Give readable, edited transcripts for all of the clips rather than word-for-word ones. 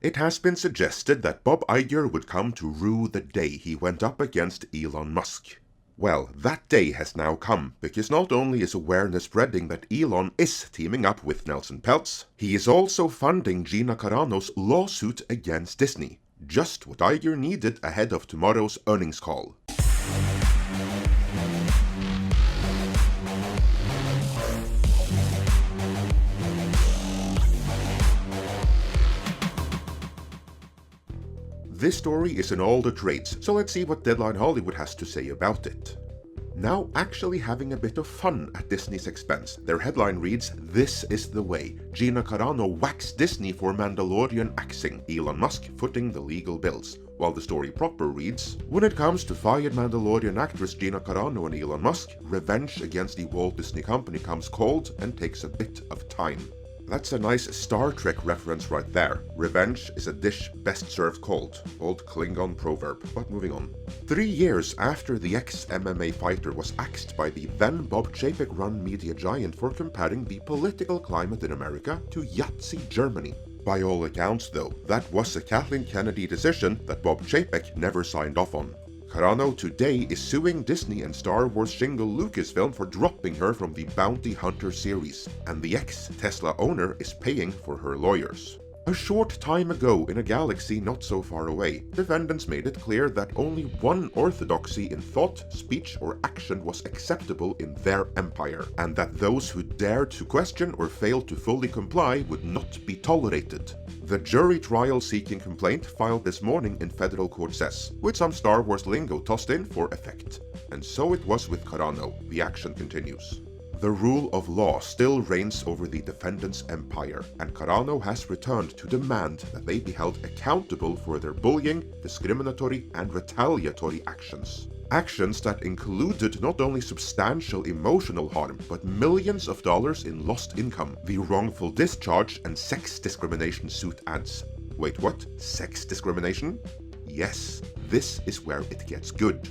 It has been suggested that Bob Iger would come to rue the day he went up against Elon Musk. Well, that day has now come, because not only is awareness spreading that Elon is teaming up with Nelson Peltz, he is also funding Gina Carano's lawsuit against Disney. Just what Iger needed ahead of tomorrow's earnings call. This story is in all the trades, so let's see what Deadline Hollywood has to say about it. Now actually having a bit of fun at Disney's expense, their headline reads, "This is the way. Gina Carano whacks Disney for Mandalorian axing, Elon Musk footing the legal bills." While the story proper reads, "When it comes to fired Mandalorian actress Gina Carano and Elon Musk, revenge against the Walt Disney Company comes cold and takes a bit of time." That's a nice Star Trek reference right there. Revenge is a dish best served cold. Old Klingon proverb, but moving on. 3 years after the ex-MMA fighter was axed by the then Bob Chapek-run media giant for comparing the political climate in America to Yahtzee Germany. By all accounts though, that was a Kathleen Kennedy decision that Bob Chapek never signed off on. Carano today is suing Disney and Star Wars shingle Lucasfilm for dropping her from the Bounty Hunter series, and the ex-Tesla owner is paying for her lawyers. A short time ago, in a galaxy not so far away, defendants made it clear that only one orthodoxy in thought, speech, or action was acceptable in their empire, and that those who dared to question or failed to fully comply would not be tolerated. The jury trial-seeking complaint filed this morning in federal court says, with some Star Wars lingo tossed in for effect. And so it was with Carano. The action continues. The rule of law still reigns over the defendant's empire, and Carano has returned to demand that they be held accountable for their bullying, discriminatory, and retaliatory actions. Actions that included not only substantial emotional harm, but millions of dollars in lost income, the wrongful discharge and sex discrimination suit adds. Wait, what? Sex discrimination? Yes, this is where it gets good.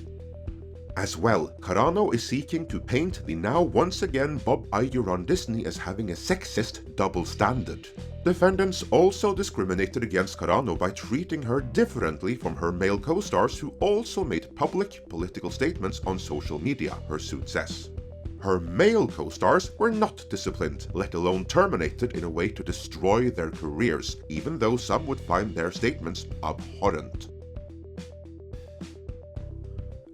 As well, Carano is seeking to paint the now once again Bob Iger on Disney as having a sexist double standard. Defendants also discriminated against Carano by treating her differently from her male co-stars who also made public political statements on social media, her suit says. Her male co-stars were not disciplined, let alone terminated in a way to destroy their careers, even though some would find their statements abhorrent.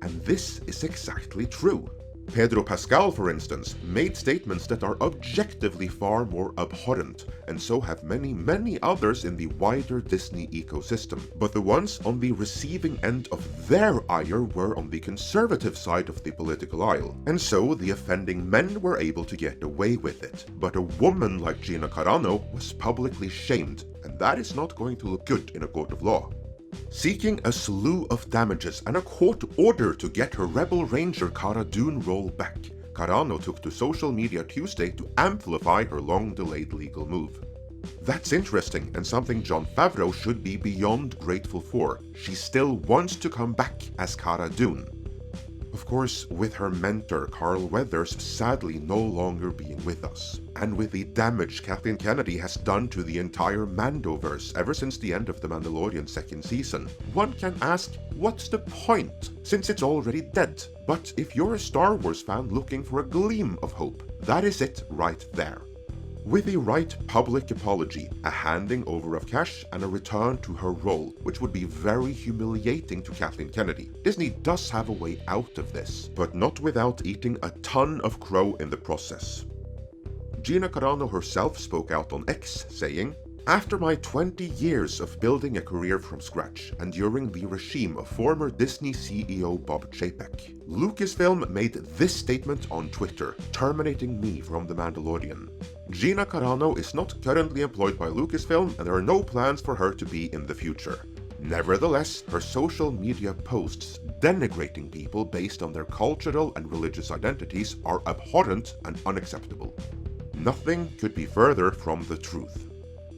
And this is exactly true. Pedro Pascal, for instance, made statements that are objectively far more abhorrent, and so have many others in the wider Disney ecosystem. But the ones on the receiving end of their ire were on the conservative side of the political aisle, and so the offending men were able to get away with it. But a woman like Gina Carano was publicly shamed, and that is not going to look good in a court of law. Seeking a slew of damages and a court order to get her Rebel Ranger Cara Dune role back, Carano took to social media Tuesday to amplify her long-delayed legal move. That's interesting and something Jon Favreau should be beyond grateful for. She still wants to come back as Cara Dune. Of course, with her mentor Carl Weathers sadly no longer being with us, and with the damage Kathleen Kennedy has done to the entire Mandoverse ever since the end of The Mandalorian second season, one can ask, what's the point, since it's already dead? But if you're a Star Wars fan looking for a gleam of hope, that is it right there. With the right public apology, a handing over of cash, and a return to her role, which would be very humiliating to Kathleen Kennedy, Disney does have a way out of this, but not without eating a ton of crow in the process. Gina Carano herself spoke out on X, saying, "After my 20 years of building a career from scratch, and during the regime of former Disney CEO Bob Chapek, Lucasfilm made this statement on Twitter, terminating me from The Mandalorian. Gina Carano is not currently employed by Lucasfilm, and there are no plans for her to be in the future. Nevertheless, her social media posts denigrating people based on their cultural and religious identities are abhorrent and unacceptable." Nothing could be further from the truth.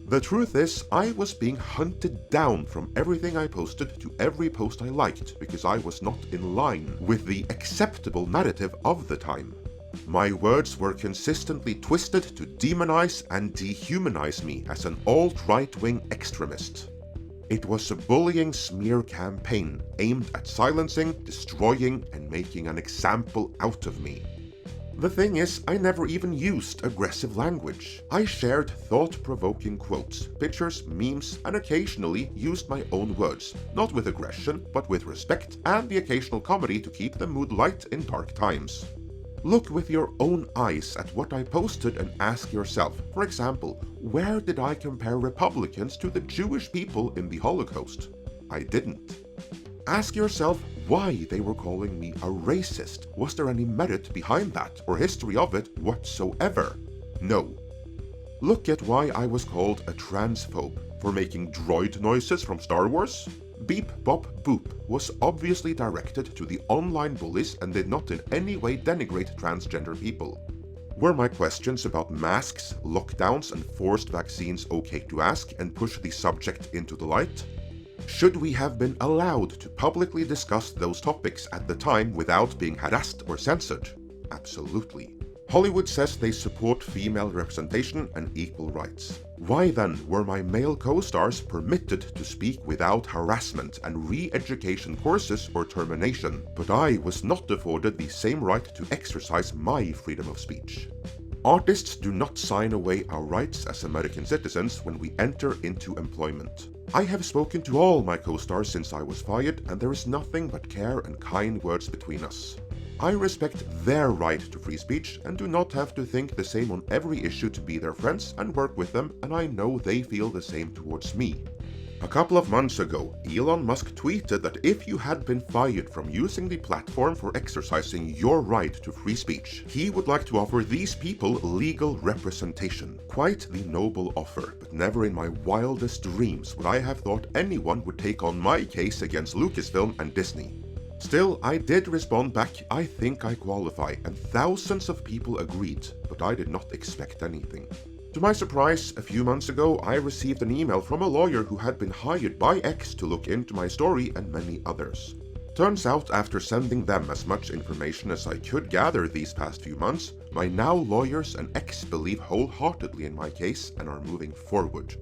The truth is, I was being hunted down from everything I posted to every post I liked because I was not in line with the acceptable narrative of the time. My words were consistently twisted to demonize and dehumanize me as an alt-right-wing extremist. It was a bullying smear campaign aimed at silencing, destroying, and making an example out of me. The thing is, I never even used aggressive language. I shared thought-provoking quotes, pictures, memes, and occasionally used my own words, not with aggression, but with respect and the occasional comedy to keep the mood light in dark times. Look with your own eyes at what I posted and ask yourself, for example, where did I compare Republicans to the Jewish people in the Holocaust? I didn't. Ask yourself why they were calling me a racist. Was there any merit behind that or history of it whatsoever? No. Look at why I was called a transphobe. For making droid noises from Star Wars? Beep Bop Boop was obviously directed to the online bullies and did not in any way denigrate transgender people. Were my questions about masks, lockdowns, and forced vaccines okay to ask and push the subject into the light? Should we have been allowed to publicly discuss those topics at the time without being harassed or censored? Absolutely. Hollywood says they support female representation and equal rights. Why then were my male co-stars permitted to speak without harassment and re-education courses or termination, but I was not afforded the same right to exercise my freedom of speech? Artists do not sign away our rights as American citizens when we enter into employment. I have spoken to all my co-stars since I was fired, and there is nothing but care and kind words between us. I respect their right to free speech and do not have to think the same on every issue to be their friends and work with them, and I know they feel the same towards me. A couple of months ago, Elon Musk tweeted that if you had been fired from using the platform for exercising your right to free speech, he would like to offer these people legal representation. Quite the noble offer, but never in my wildest dreams would I have thought anyone would take on my case against Lucasfilm and Disney. Still, I did respond back, I think I qualify, and thousands of people agreed, but I did not expect anything. To my surprise, a few months ago, I received an email from a lawyer who had been hired by X to look into my story and many others. Turns out, after sending them as much information as I could gather these past few months, my now lawyers and X believe wholeheartedly in my case and are moving forward.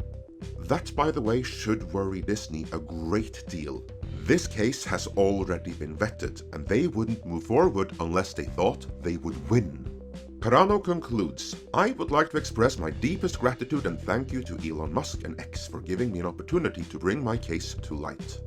That, by the way, should worry Disney a great deal. This case has already been vetted, and they wouldn't move forward unless they thought they would win. Carano concludes, I would like to express my deepest gratitude and thank you to Elon Musk and X for giving me an opportunity to bring my case to light.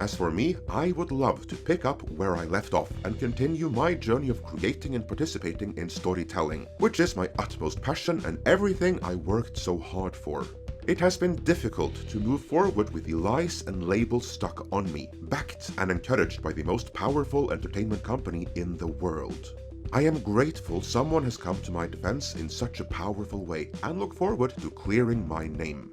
As for me, I would love to pick up where I left off and continue my journey of creating and participating in storytelling, which is my utmost passion and everything I worked so hard for. It has been difficult to move forward with the lies and labels stuck on me, backed and encouraged by the most powerful entertainment company in the world. I am grateful someone has come to my defense in such a powerful way and look forward to clearing my name.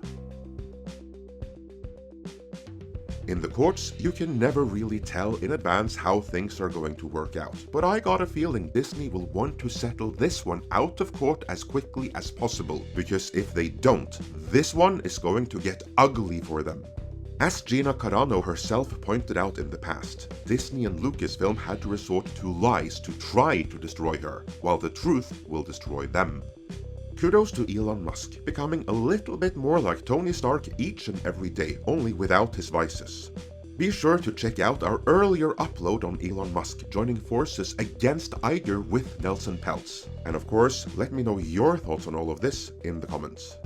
In the courts, you can never really tell in advance how things are going to work out, but I got a feeling Disney will want to settle this one out of court as quickly as possible, because if they don't, this one is going to get ugly for them. As Gina Carano herself pointed out in the past, Disney and Lucasfilm had to resort to lies to try to destroy her, while the truth will destroy them. Kudos to Elon Musk, becoming a little bit more like Tony Stark each and every day, only without his vices. Be sure to check out our earlier upload on Elon Musk joining forces against Iger with Nelson Peltz. And of course, let me know your thoughts on all of this in the comments.